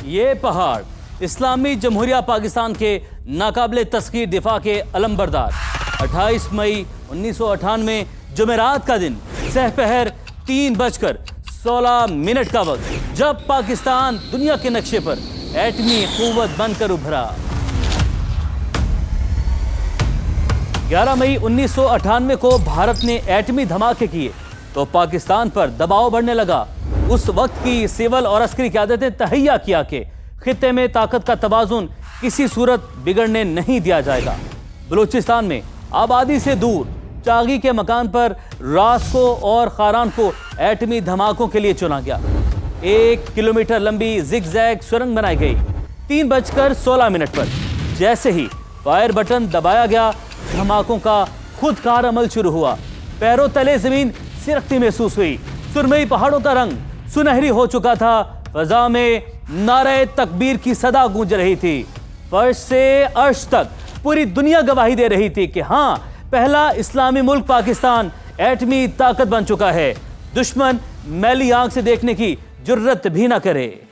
ये पहाड़ इस्लामी जमहूरिया पाकिस्तान के नाकाबिले तस्खीर दिफा के अलमबरदार 28 मई 1998 जुमेरात का दिन सहपहर 3:16 का वक्त जब पाकिस्तान दुनिया के नक्शे पर एटमी कुव्वत बनकर उभरा। 11 मई 1998 को भारत ने एटमी धमाके किए तो पाकिस्तान पर दबाव बढ़ने लगा। उस वक्त की सिविल और अस्करी क़यादतें तहैया किया कि खित्ते में ताकत का तवाज़ुन किसी सूरत बिगड़ने नहीं दिया जाएगा। बलूचिस्तान में आबादी से दूर चागी के मकान पर रास्को और खारान को एटमी धमाकों के लिए चुना गया। 1 किलोमीटर लंबी जिगजैग सुरंग बनाई गई। 3:16 पर जैसे ही फायर बटन दबाया गया, धमाकों का खुदकार अमल शुरू हुआ। पैरों तले जमीन सिरकती महसूस हुई। सुरमई पहाड़ों का रंग सुनहरी हो चुका था। फजा में नारे तकबीर की सदा गूंज रही थी। फर्श से अर्श तक पूरी दुनिया गवाही दे रही थी कि हाँ, पहला इस्लामी मुल्क पाकिस्तान एटमी ताकत बन चुका है। दुश्मन मैली आंख से देखने की जुर्रत भी ना करे।